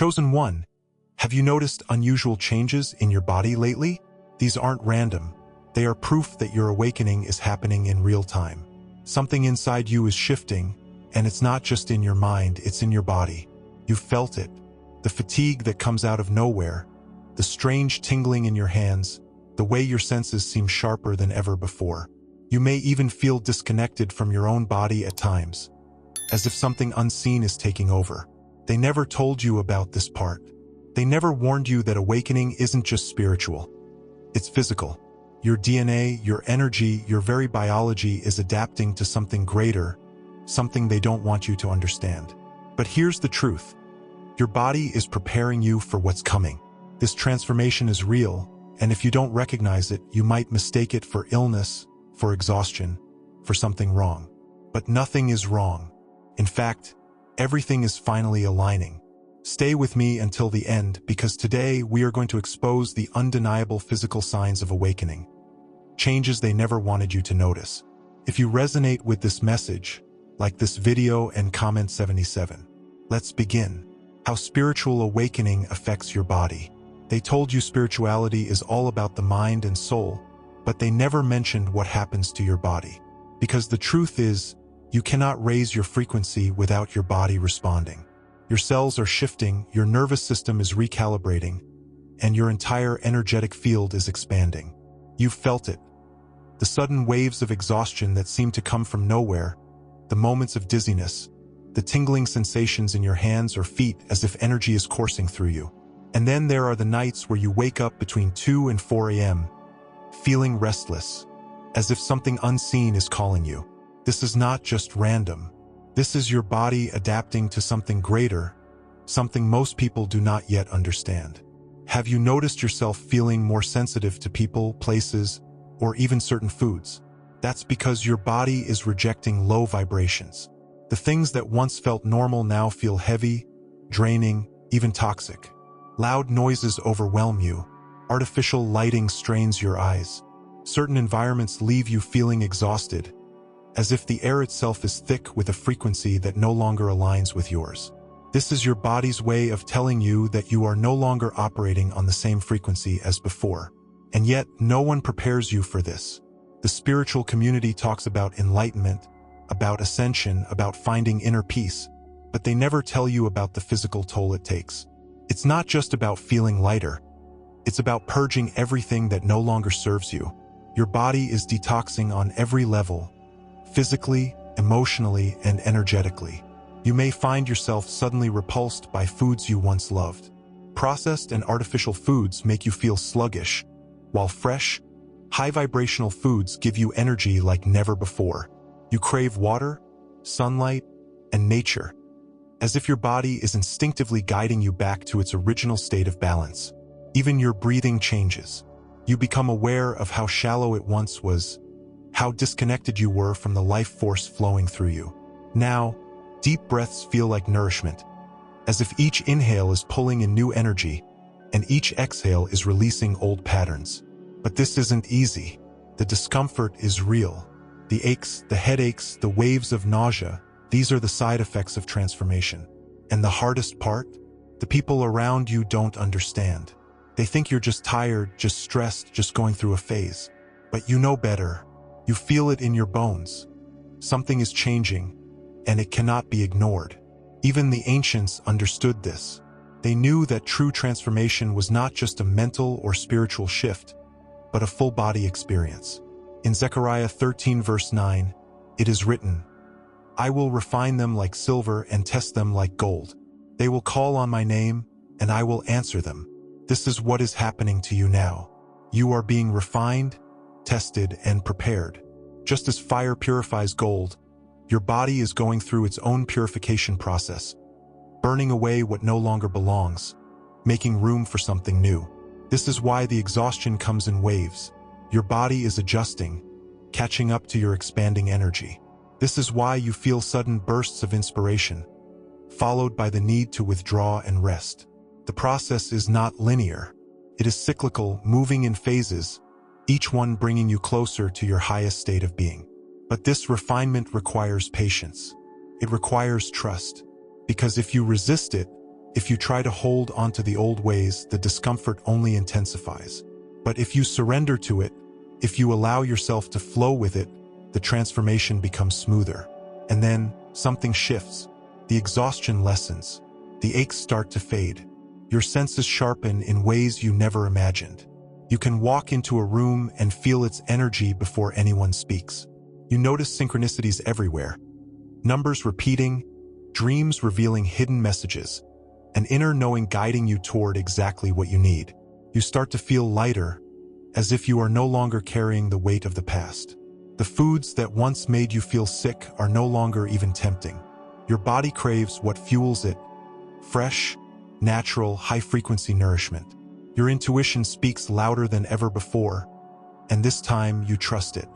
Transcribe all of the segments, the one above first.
Chosen one, have you noticed unusual changes in your body lately? These aren't random. They are proof that your awakening is happening in real time. Something inside you is shifting, and it's not just in your mind, it's in your body. You felt it. The fatigue that comes out of nowhere, the strange tingling in your hands, the way your senses seem sharper than ever before. You may even feel disconnected from your own body at times, as if something unseen is taking over. They never told you about this part. They never warned you that awakening isn't just spiritual. It's physical. Your DNA, your energy, your very biology is adapting to something greater, something they don't want you to understand. But here's the truth. Your body is preparing you for what's coming. This transformation is real, and if you don't recognize it, you might mistake it for illness, for exhaustion, for something wrong. But nothing is wrong. In fact, everything is finally aligning. Stay with me until the end, because today we are going to expose the undeniable physical signs of awakening. Changes they never wanted you to notice. If you resonate with this message, like this video and comment 77. Let's begin. How spiritual awakening affects your body. They told you spirituality is all about the mind and soul, but they never mentioned what happens to your body. Because the truth is, you cannot raise your frequency without your body responding. Your cells are shifting, your nervous system is recalibrating, and your entire energetic field is expanding. You've felt it. The sudden waves of exhaustion that seem to come from nowhere, the moments of dizziness, the tingling sensations in your hands or feet as if energy is coursing through you. And then there are the nights where you wake up between 2 and 4 a.m., feeling restless, as if something unseen is calling you. This is not just random. This is your body adapting to something greater, something most people do not yet understand. Have you noticed yourself feeling more sensitive to people, places, or even certain foods? That's because your body is rejecting low vibrations. The things that once felt normal now feel heavy, draining, even toxic. Loud noises overwhelm you. Artificial lighting strains your eyes. Certain environments leave you feeling exhausted, as if the air itself is thick with a frequency that no longer aligns with yours. This is your body's way of telling you that you are no longer operating on the same frequency as before. And yet, no one prepares you for this. The spiritual community talks about enlightenment, about ascension, about finding inner peace, but they never tell you about the physical toll it takes. It's not just about feeling lighter. It's about purging everything that no longer serves you. Your body is detoxing on every level, physically, emotionally, and energetically. You may find yourself suddenly repulsed by foods you once loved. Processed and artificial foods make you feel sluggish, while fresh, high-vibrational foods give you energy like never before. You crave water, sunlight, and nature, as if your body is instinctively guiding you back to its original state of balance. Even your breathing changes. You become aware of how shallow it once was, how disconnected you were from the life force flowing through you. Now, deep breaths feel like nourishment, as if each inhale is pulling in new energy, and each exhale is releasing old patterns. But this isn't easy. The discomfort is real. The aches, the headaches, the waves of nausea, these are the side effects of transformation. And the hardest part? The people around you don't understand. They think you're just tired, just stressed, just going through a phase. But you know better. You feel it in your bones. Something is changing, and it cannot be ignored. Even the ancients understood this. They knew that true transformation was not just a mental or spiritual shift, but a full-body experience. In Zechariah 13 verse 9, it is written, "I will refine them like silver and test them like gold. They will call on my name, and I will answer them." This is what is happening to you now. You are being refined, tested, and prepared. Just as fire purifies gold, your body is going through its own purification process, burning away what no longer belongs, making room for something new. This is why the exhaustion comes in waves. Your body is adjusting, catching up to your expanding energy. This is why you feel sudden bursts of inspiration, followed by the need to withdraw and rest. The process is not linear. It is cyclical, moving in phases, each one bringing you closer to your highest state of being. But this refinement requires patience. It requires trust, because if you resist it, If you try to hold onto the old ways, the discomfort only intensifies. But if you surrender to it, if you allow yourself to flow with it, the transformation becomes smoother. And then something shifts. The exhaustion lessens. The aches start to fade. Your senses sharpen in ways you never imagined. You can walk into a room and feel its energy before anyone speaks. You notice synchronicities everywhere. Numbers repeating, dreams revealing hidden messages, an inner knowing guiding you toward exactly what you need. You start to feel lighter, as if you are no longer carrying the weight of the past. The foods that once made you feel sick are no longer even tempting. Your body craves what fuels it: fresh, natural, high-frequency nourishment. Your intuition speaks louder than ever before, and this time you trust it.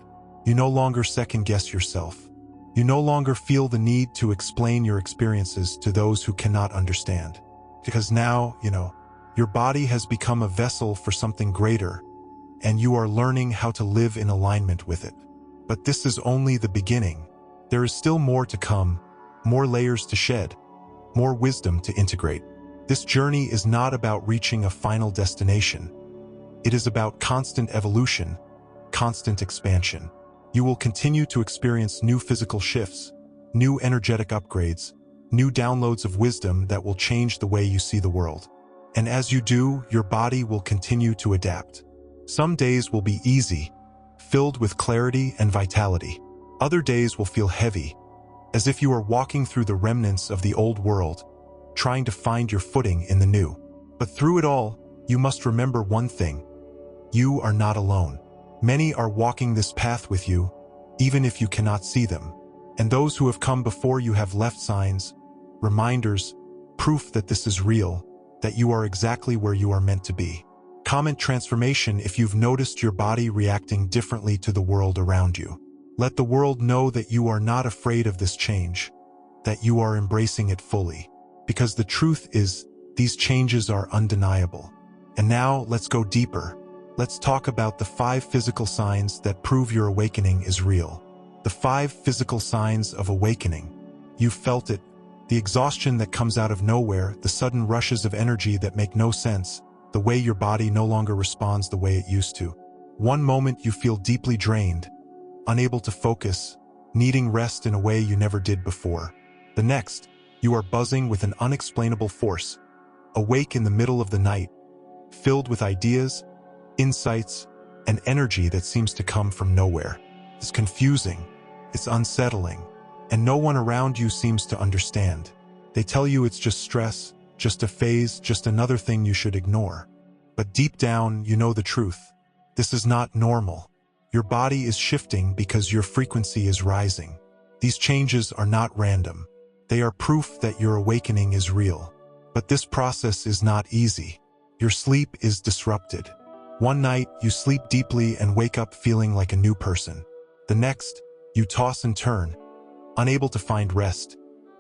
You no longer second-guess yourself. You no longer feel the need to explain your experiences to those who cannot understand. Because now, your body has become a vessel for something greater, and you are learning how to live in alignment with it. But this is only the beginning. There is still more to come, more layers to shed, more wisdom to integrate. This journey is not about reaching a final destination. It is about constant evolution, constant expansion. You will continue to experience new physical shifts, new energetic upgrades, new downloads of wisdom that will change the way you see the world. And as you do, your body will continue to adapt. Some days will be easy, filled with clarity and vitality. Other days will feel heavy, as if you are walking through the remnants of the old world, trying to find your footing in the new. But through it all, you must remember one thing: you are not alone. Many are walking this path with you, even if you cannot see them. And those who have come before you have left signs, reminders, proof that this is real, that you are exactly where you are meant to be. Comment transformation if you've noticed your body reacting differently to the world around you. Let the world know that you are not afraid of this change, that you are embracing it fully. Because the truth is, these changes are undeniable. And now, let's go deeper. Let's talk about the 5 physical signs that prove your awakening is real. The 5 physical signs of awakening. You've felt it. The exhaustion that comes out of nowhere, the sudden rushes of energy that make no sense, the way your body no longer responds the way it used to. One moment you feel deeply drained, unable to focus, needing rest in a way you never did before. The next, you are buzzing with an unexplainable force, awake in the middle of the night, filled with ideas, insights, and energy that seems to come from nowhere. It's confusing, it's unsettling, and no one around you seems to understand. They tell you it's just stress, just a phase, just another thing you should ignore. But deep down, you know the truth. This is not normal. Your body is shifting because your frequency is rising. These changes are not random. They are proof that your awakening is real. But this process is not easy. Your sleep is disrupted. One night, you sleep deeply and wake up feeling like a new person. The next, you toss and turn, unable to find rest,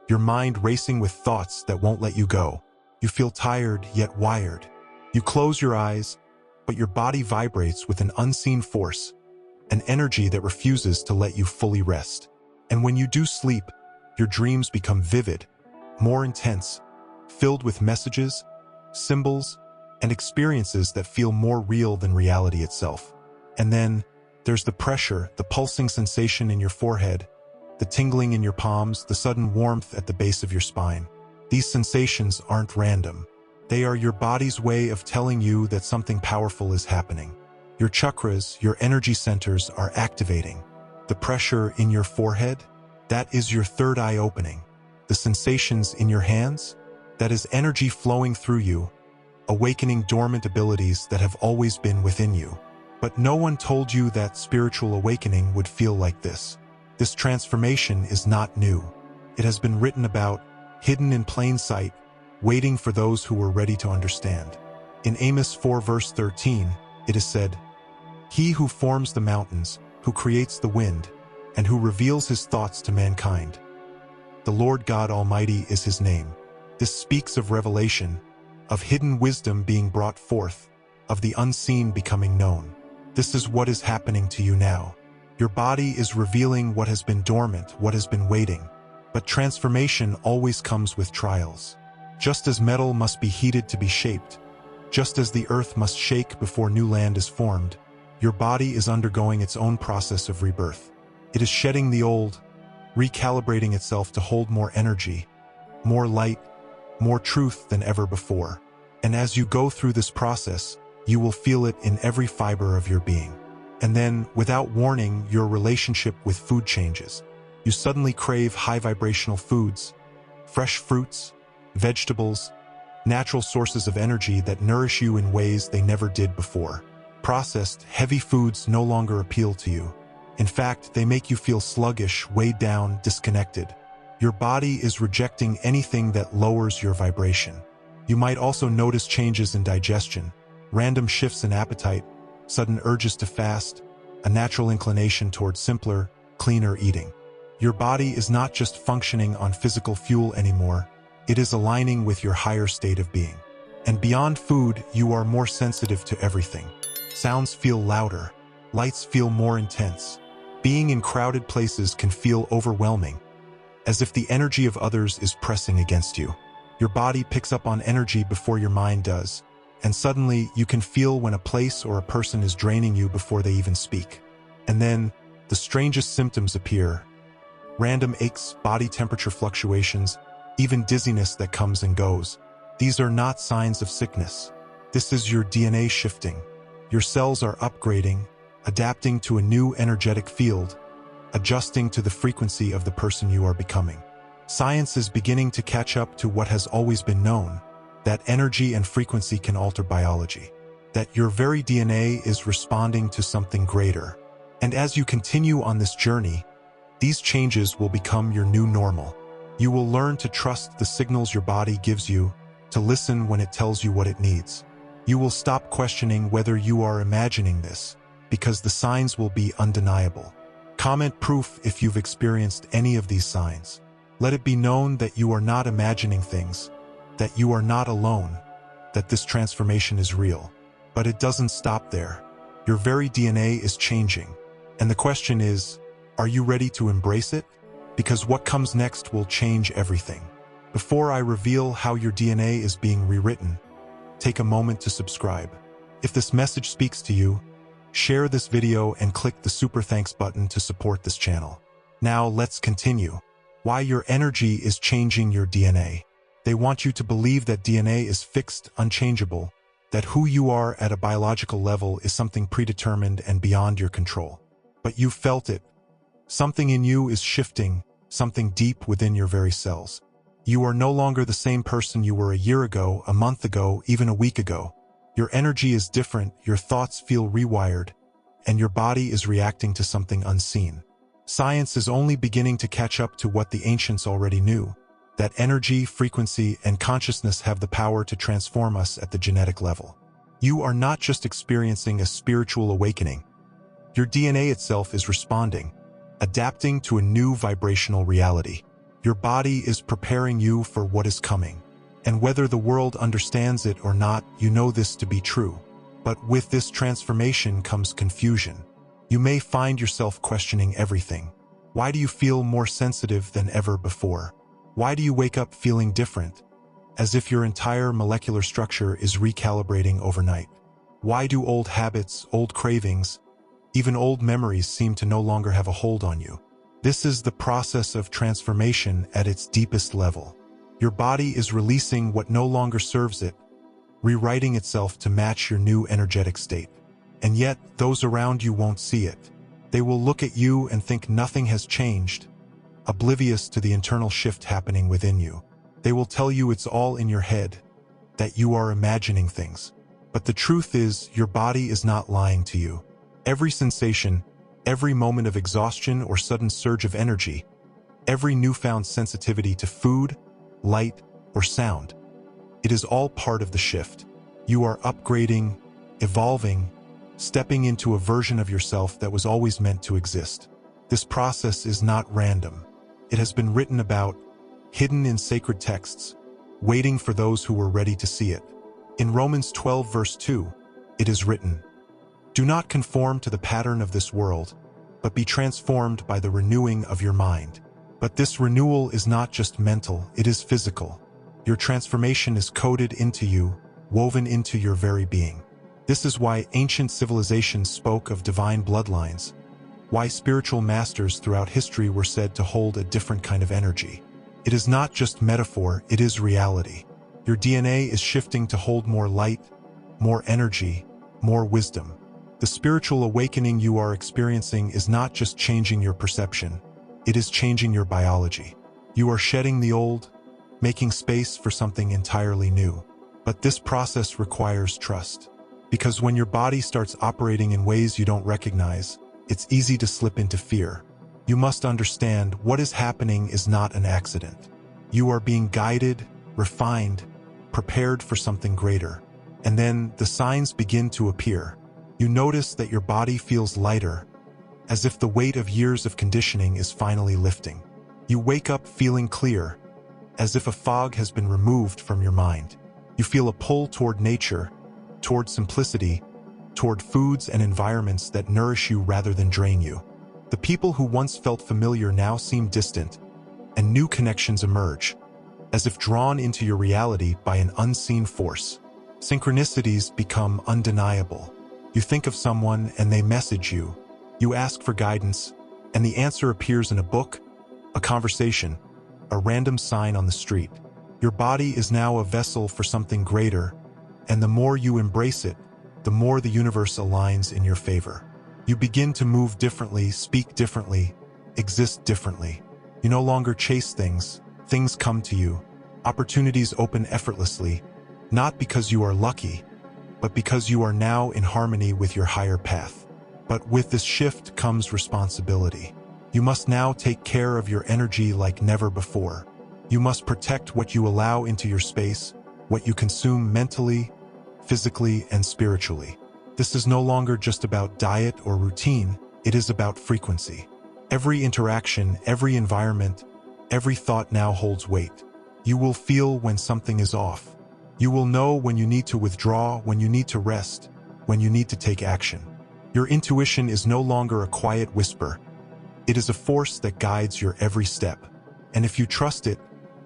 your mind racing with thoughts that won't let you go. You feel tired yet wired. You close your eyes, but your body vibrates with an unseen force, an energy that refuses to let you fully rest. And when you do sleep, your dreams become vivid, more intense, filled with messages, symbols, and experiences that feel more real than reality itself. And then, there's the pressure, the pulsing sensation in your forehead, the tingling in your palms, the sudden warmth at the base of your spine. These sensations aren't random. They are your body's way of telling you that something powerful is happening. Your chakras, your energy centers are activating. The pressure in your forehead, that is your third eye opening. The sensations in your hands, that is energy flowing through you, awakening dormant abilities that have always been within you. But no one told you that spiritual awakening would feel like this. This transformation is not new. It has been written about, hidden in plain sight, waiting for those who were ready to understand. In Amos 4 verse 13, it is said, "He who forms the mountains, who creates the wind, and who reveals his thoughts to mankind. The Lord God Almighty is his name." This speaks of revelation, of hidden wisdom being brought forth, of the unseen becoming known. This is what is happening to you now. Your body is revealing what has been dormant, what has been waiting. But transformation always comes with trials. Just as metal must be heated to be shaped, just as the earth must shake before new land is formed, your body is undergoing its own process of rebirth. It is shedding the old, recalibrating itself to hold more energy, more light, more truth than ever before. And as you go through this process, you will feel it in every fiber of your being. And then, without warning, your relationship with food changes. You suddenly crave high vibrational foods, fresh fruits, vegetables, natural sources of energy that nourish you in ways they never did before. Processed, heavy foods no longer appeal to you. In fact, they make you feel sluggish, weighed down, disconnected. Your body is rejecting anything that lowers your vibration. You might also notice changes in digestion, random shifts in appetite, sudden urges to fast, a natural inclination toward simpler, cleaner eating. Your body is not just functioning on physical fuel anymore, it is aligning with your higher state of being. And beyond food, you are more sensitive to everything. Sounds feel louder, lights feel more intense. Being in crowded places can feel overwhelming, as if the energy of others is pressing against you. Your body picks up on energy before your mind does, and suddenly you can feel when a place or a person is draining you before they even speak. And then, the strangest symptoms appear. Random aches, body temperature fluctuations, even dizziness that comes and goes. These are not signs of sickness. This is your DNA shifting. Your cells are upgrading, adapting to a new energetic field, adjusting to the frequency of the person you are becoming. Science is beginning to catch up to what has always been known, that energy and frequency can alter biology, that your very DNA is responding to something greater. And as you continue on this journey, these changes will become your new normal. You will learn to trust the signals your body gives you, to listen when it tells you what it needs. You will stop questioning whether you are imagining this, because the signs will be undeniable. Comment proof if you've experienced any of these signs. Let it be known that you are not imagining things, that you are not alone, that this transformation is real. But it doesn't stop there. Your very DNA is changing. And the question is, are you ready to embrace it? Because what comes next will change everything. Before I reveal how your DNA is being rewritten, take a moment to subscribe. If this message speaks to you, share this video and click the super thanks button to support this channel. Now let's continue. Why your energy is changing your DNA. They want you to believe that DNA is fixed, unchangeable, that who you are at a biological level is something predetermined and beyond your control. But you felt it. Something in you is shifting, something deep within your very cells. You are no longer the same person you were a year ago, a month ago, even a week ago. Your energy is different, your thoughts feel rewired, and your body is reacting to something unseen. Science is only beginning to catch up to what the ancients already knew, that energy, frequency, and consciousness have the power to transform us at the genetic level. You are not just experiencing a spiritual awakening. Your DNA itself is responding, adapting to a new vibrational reality. Your body is preparing you for what is coming. And whether the world understands it or not, you know this to be true. But with this transformation comes confusion. You may find yourself questioning everything. Why do you feel more sensitive than ever before? Why do you wake up feeling different, as if your entire molecular structure is recalibrating overnight? Why do old habits, old cravings, even old memories seem to no longer have a hold on you? This is the process of transformation at its deepest level. Your body is releasing what no longer serves it, rewriting itself to match your new energetic state. And yet, those around you won't see it. They will look at you and think nothing has changed, oblivious to the internal shift happening within you. They will tell you it's all in your head, that you are imagining things. But the truth is, your body is not lying to you. Every sensation, every moment of exhaustion or sudden surge of energy, every newfound sensitivity to food, light, or sound, it is all part of the shift. You are upgrading, evolving, stepping into a version of yourself that was always meant to exist. This process is not random. It has been written about, hidden in sacred texts, waiting for those who were ready to see it. In Romans 12 verse 2, it is written, "Do not conform to the pattern of this world, but be transformed by the renewing of your mind." But this renewal is not just mental, it is physical. Your transformation is coded into you, woven into your very being. This is why ancient civilizations spoke of divine bloodlines, why spiritual masters throughout history were said to hold a different kind of energy. It is not just metaphor, it is reality. Your DNA is shifting to hold more light, more energy, more wisdom. The spiritual awakening you are experiencing is not just changing your perception, it is changing your biology. You are shedding the old, making space for something entirely new. But this process requires trust. Because when your body starts operating in ways you don't recognize, it's easy to slip into fear. You must understand what is happening is not an accident. You are being guided, refined, prepared for something greater. And then the signs begin to appear. You notice that your body feels lighter, as if the weight of years of conditioning is finally lifting. You wake up feeling clear, as if a fog has been removed from your mind. You feel a pull toward nature, toward simplicity, toward foods and environments that nourish you rather than drain you. The people who once felt familiar now seem distant, and new connections emerge, as if drawn into your reality by an unseen force. Synchronicities become undeniable. You think of someone and they message you. You ask for guidance, and the answer appears in a book, a conversation, a random sign on the street. Your body is now a vessel for something greater, and the more you embrace it, the more the universe aligns in your favor. You begin to move differently, speak differently, exist differently. You no longer chase things, things come to you. Opportunities open effortlessly, not because you are lucky, but because you are now in harmony with your higher path. But with this shift comes responsibility. You must now take care of your energy like never before. You must protect what you allow into your space, what you consume mentally, physically, and spiritually. This is no longer just about diet or routine, it is about frequency. Every interaction, every environment, every thought now holds weight. You will feel when something is off. You will know when you need to withdraw, when you need to rest, when you need to take action. Your intuition is no longer a quiet whisper. It is a force that guides your every step. And if you trust it,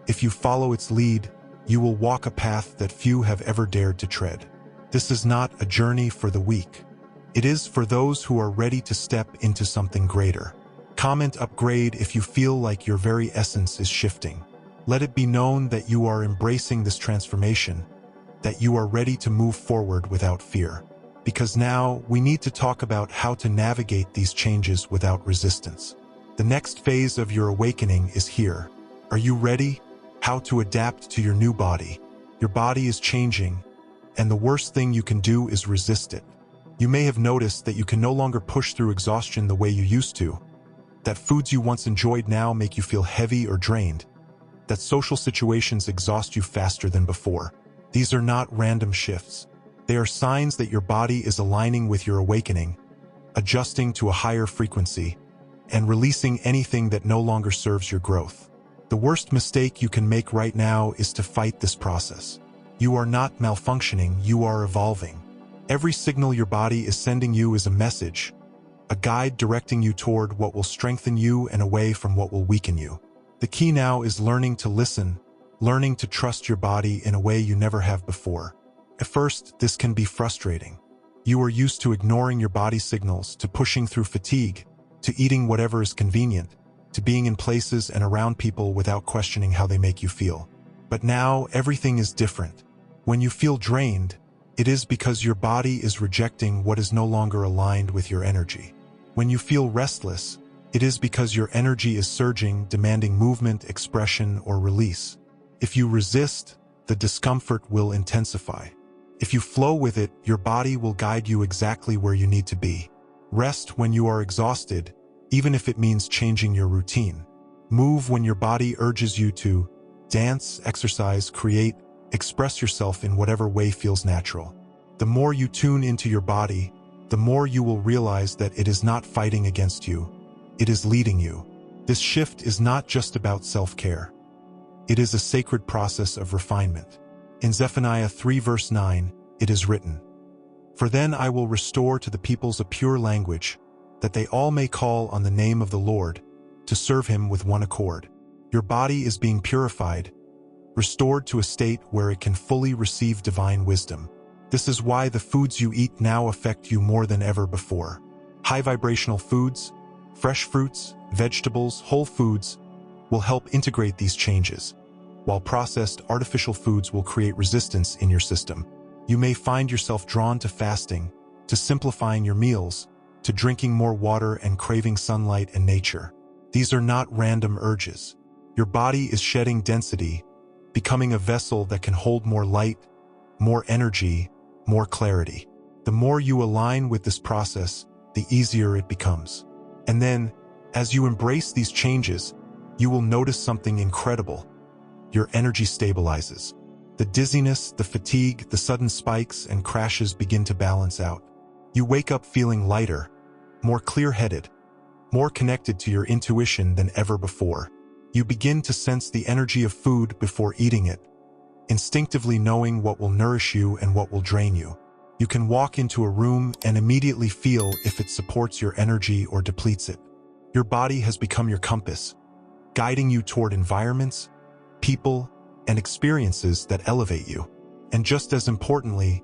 if you follow its lead, you will walk a path that few have ever dared to tread. This is not a journey for the weak. It is for those who are ready to step into something greater. Comment upgrade if you feel like your very essence is shifting. Let it be known that you are embracing this transformation, that you are ready to move forward without fear. Because now we need to talk about how to navigate these changes without resistance. The next phase of your awakening is here. Are you ready? How to adapt to your new body. Your body is changing, and the worst thing you can do is resist it. You may have noticed that you can no longer push through exhaustion the way you used to, that foods you once enjoyed now make you feel heavy or drained, that social situations exhaust you faster than before. These are not random shifts. They are signs that your body is aligning with your awakening, adjusting to a higher frequency, and releasing anything that no longer serves your growth. The worst mistake you can make right now is to fight this process. You are not malfunctioning, you are evolving. Every signal your body is sending you is a message, a guide directing you toward what will strengthen you and away from what will weaken you. The key now is learning to listen, learning to trust your body in a way you never have before. At first, this can be frustrating. You are used to ignoring your body signals, to pushing through fatigue, to eating whatever is convenient, to being in places and around people without questioning how they make you feel. But now, everything is different. When you feel drained, it is because your body is rejecting what is no longer aligned with your energy. When you feel restless, it is because your energy is surging, demanding movement, expression, or release. If you resist, the discomfort will intensify. If you flow with it, your body will guide you exactly where you need to be. Rest when you are exhausted, even if it means changing your routine. Move when your body urges you to. Dance, exercise, create, express yourself in whatever way feels natural. The more you tune into your body, the more you will realize that it is not fighting against you. It is leading you. This shift is not just about self-care. It is a sacred process of refinement. In Zephaniah 3 verse 9, it is written, "For then I will restore to the peoples a pure language, that they all may call on the name of the Lord, to serve him with one accord." Your body is being purified, restored to a state where it can fully receive divine wisdom. This is why the foods you eat now affect you more than ever before. High vibrational foods, fresh fruits, vegetables, whole foods will help integrate these changes, while processed artificial foods will create resistance in your system. You may find yourself drawn to fasting, to simplifying your meals, to drinking more water and craving sunlight and nature. These are not random urges. Your body is shedding density, becoming a vessel that can hold more light, more energy, more clarity. The more you align with this process, the easier it becomes. And then, as you embrace these changes, you will notice something incredible. Your energy stabilizes. The dizziness, the fatigue, the sudden spikes and crashes begin to balance out. You wake up feeling lighter, more clear-headed, more connected to your intuition than ever before. You begin to sense the energy of food before eating it, instinctively knowing what will nourish you and what will drain you. You can walk into a room and immediately feel if it supports your energy or depletes it. Your body has become your compass, guiding you toward environments, people, and experiences that elevate you. And just as importantly,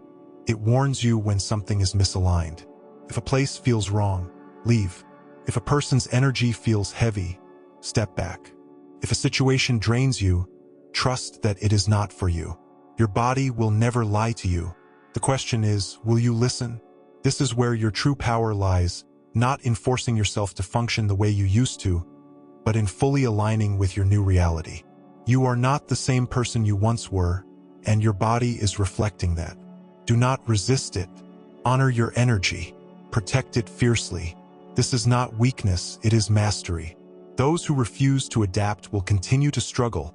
it warns you when something is misaligned. If a place feels wrong, leave. If a person's energy feels heavy, step back. If a situation drains you, trust that it is not for you. Your body will never lie to you. The question is, will you listen? This is where your true power lies, not in forcing yourself to function the way you used to, but in fully aligning with your new reality. You are not the same person you once were, and your body is reflecting that. Do not resist it. Honor your energy. Protect it fiercely. This is not weakness, it is mastery. Those who refuse to adapt will continue to struggle,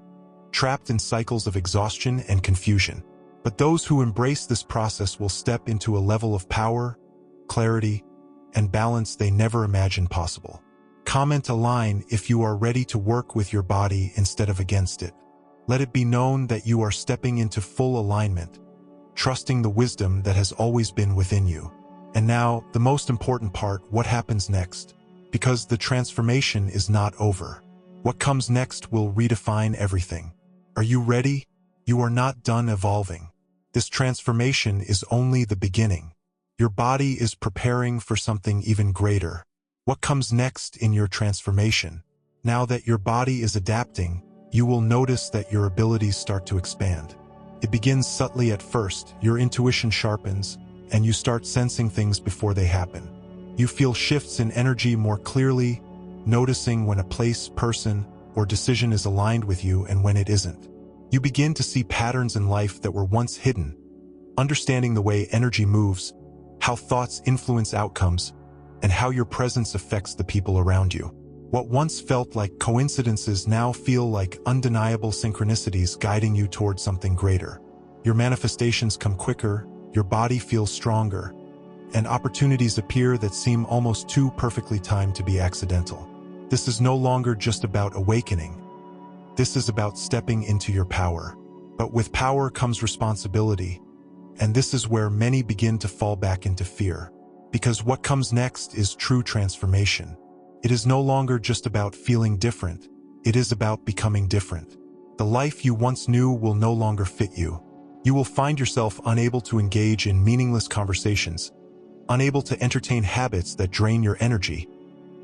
trapped in cycles of exhaustion and confusion. But those who embrace this process will step into a level of power, clarity, and balance they never imagined possible. Comment a line if you are ready to work with your body instead of against it. Let it be known that you are stepping into full alignment, trusting the wisdom that has always been within you. And now, the most important part, what happens next? Because the transformation is not over. What comes next will redefine everything. Are you ready? You are not done evolving. This transformation is only the beginning. Your body is preparing for something even greater. What comes next in your transformation? Now that your body is adapting, you will notice that your abilities start to expand. It begins subtly at first, your intuition sharpens, and you start sensing things before they happen. You feel shifts in energy more clearly, noticing when a place, person, or decision is aligned with you and when it isn't. You begin to see patterns in life that were once hidden, understanding the way energy moves, how thoughts influence outcomes, and how your presence affects the people around you. What once felt like coincidences now feel like undeniable synchronicities guiding you toward something greater. Your manifestations come quicker, your body feels stronger, and opportunities appear that seem almost too perfectly timed to be accidental. This is no longer just about awakening. This is about stepping into your power. But with power comes responsibility, and this is where many begin to fall back into fear. Because what comes next is true transformation. It is no longer just about feeling different, it is about becoming different. The life you once knew will no longer fit you. You will find yourself unable to engage in meaningless conversations, unable to entertain habits that drain your energy,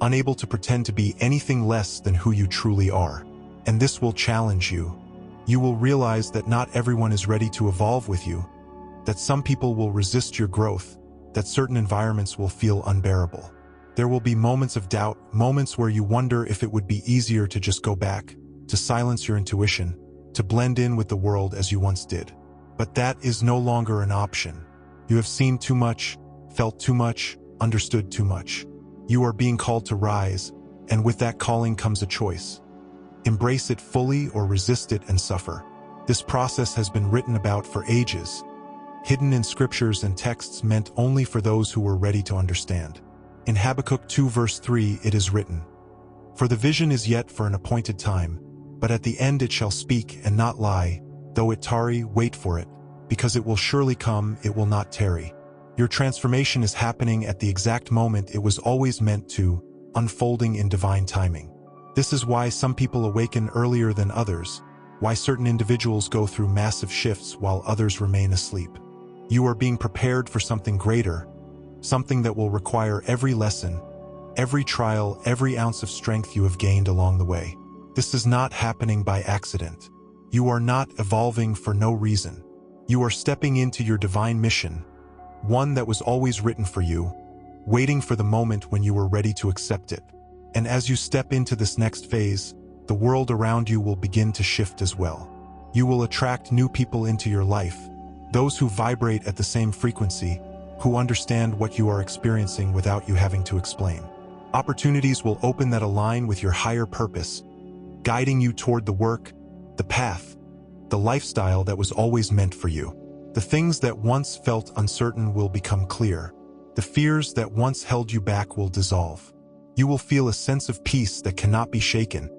unable to pretend to be anything less than who you truly are. And this will challenge you. You will realize that not everyone is ready to evolve with you, that some people will resist your growth, that certain environments will feel unbearable. There will be moments of doubt, moments where you wonder if it would be easier to just go back, to silence your intuition, to blend in with the world as you once did. But that is no longer an option. You have seen too much, felt too much, understood too much. You are being called to rise, and with that calling comes a choice. Embrace it fully or resist it and suffer. This process has been written about for ages, hidden in scriptures and texts meant only for those who were ready to understand. In Habakkuk 2 verse 3 it is written, "For the vision is yet for an appointed time, but at the end it shall speak and not lie. Though it tarry, wait for it, because it will surely come, it will not tarry." Your transformation is happening at the exact moment it was always meant to, unfolding in divine timing. This is why some people awaken earlier than others, why certain individuals go through massive shifts while others remain asleep. You are being prepared for something greater, something that will require every lesson, every trial, every ounce of strength you have gained along the way. This is not happening by accident. You are not evolving for no reason. You are stepping into your divine mission, one that was always written for you, waiting for the moment when you were ready to accept it. And as you step into this next phase, the world around you will begin to shift as well. You will attract new people into your life, those who vibrate at the same frequency, who understand what you are experiencing without you having to explain. Opportunities will open that align with your higher purpose, guiding you toward the work, the path, the lifestyle that was always meant for you. The things that once felt uncertain will become clear. The fears that once held you back will dissolve. You will feel a sense of peace that cannot be shaken,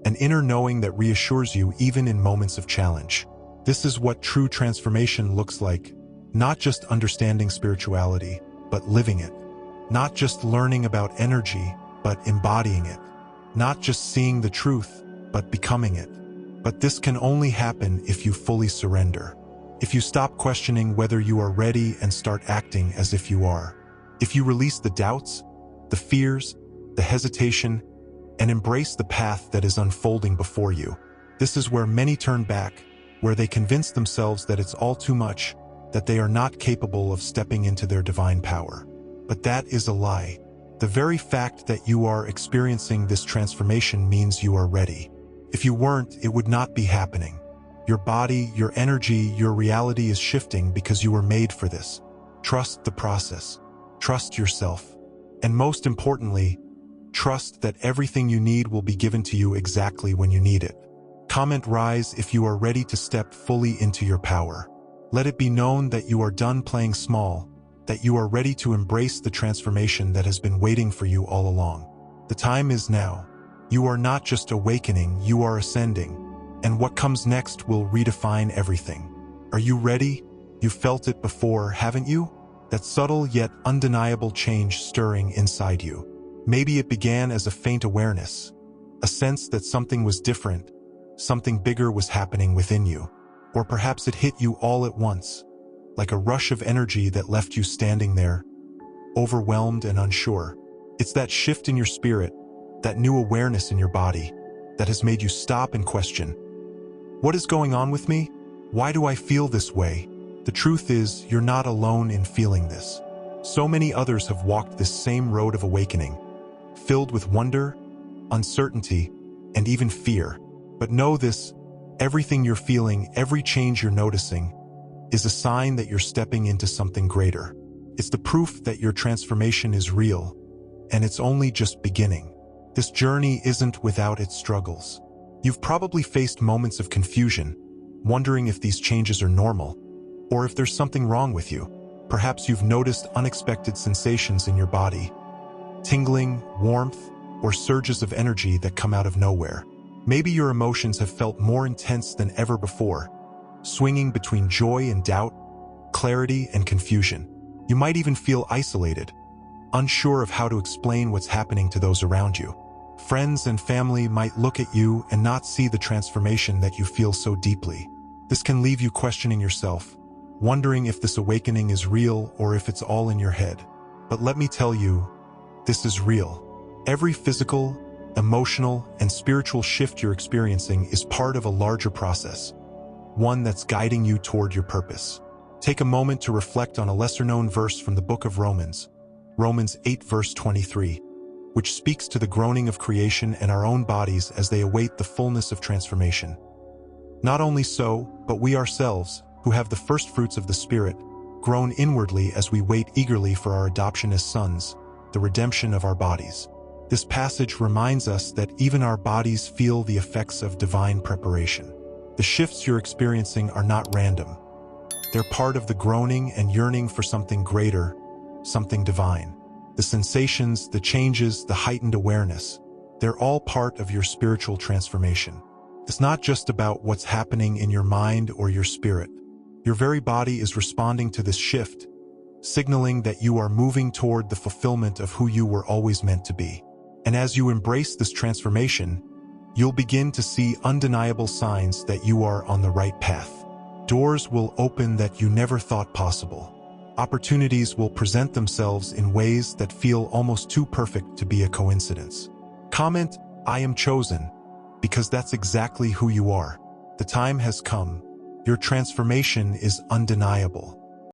an inner knowing that reassures you even in moments of challenge. This is what true transformation looks like, not just understanding spirituality, but living it. Not just learning about energy, but embodying it. Not just seeing the truth, but becoming it. But this can only happen if you fully surrender. If you stop questioning whether you are ready and start acting as if you are. If you release the doubts, the fears, the hesitation, and embrace the path that is unfolding before you. This is where many turn back, where they convince themselves that it's all too much, that they are not capable of stepping into their divine power. But that is a lie. The very fact that you are experiencing this transformation means you are ready. If you weren't, it would not be happening. Your body, your energy, your reality is shifting because you were made for this. Trust the process. Trust yourself. And most importantly, trust that everything you need will be given to you exactly when you need it. Comment rise if you are ready to step fully into your power. Let it be known that you are done playing small, that you are ready to embrace the transformation that has been waiting for you all along. The time is now. You are not just awakening, you are ascending, and what comes next will redefine everything. Are you ready? You felt it before, haven't you? That subtle yet undeniable change stirring inside you. Maybe it began as a faint awareness, a sense that something was different, something bigger was happening within you. Or perhaps it hit you all at once, like a rush of energy that left you standing there, overwhelmed and unsure. It's that shift in your spirit, that new awareness in your body, that has made you stop and question. What is going on with me? Why do I feel this way? The truth is, you're not alone in feeling this. So many others have walked this same road of awakening, filled with wonder, uncertainty, and even fear. But know this, everything you're feeling, every change you're noticing, is a sign that you're stepping into something greater. It's the proof that your transformation is real, and it's only just beginning. This journey isn't without its struggles. You've probably faced moments of confusion, wondering if these changes are normal, or if there's something wrong with you. Perhaps you've noticed unexpected sensations in your body, tingling, warmth, or surges of energy that come out of nowhere. Maybe your emotions have felt more intense than ever before, swinging between joy and doubt, clarity and confusion. You might even feel isolated, unsure of how to explain what's happening to those around you. Friends and family might look at you and not see the transformation that you feel so deeply. This can leave you questioning yourself, wondering if this awakening is real or if it's all in your head. But let me tell you, this is real. Every physical, emotional, and spiritual shift you're experiencing is part of a larger process, one that's guiding you toward your purpose. Take a moment to reflect on a lesser-known verse from the book of Romans, Romans 8 verse 23, which speaks to the groaning of creation and our own bodies as they await the fullness of transformation. Not only so, but we ourselves, who have the first fruits of the Spirit, groan inwardly as we wait eagerly for our adoption as sons, the redemption of our bodies. This passage reminds us that even our bodies feel the effects of divine preparation. The shifts you're experiencing are not random. They're part of the groaning and yearning for something greater, something divine. The sensations, the changes, the heightened awareness, they're all part of your spiritual transformation. It's not just about what's happening in your mind or your spirit. Your very body is responding to this shift, signaling that you are moving toward the fulfillment of who you were always meant to be. And as you embrace this transformation, You'll begin to see undeniable signs that you are on the right path. Doors will open that you never thought possible. Opportunities will present themselves in ways that feel almost too perfect to be a coincidence. Comment, "I am chosen," because that's exactly who you are. The time has come. Your transformation is undeniable.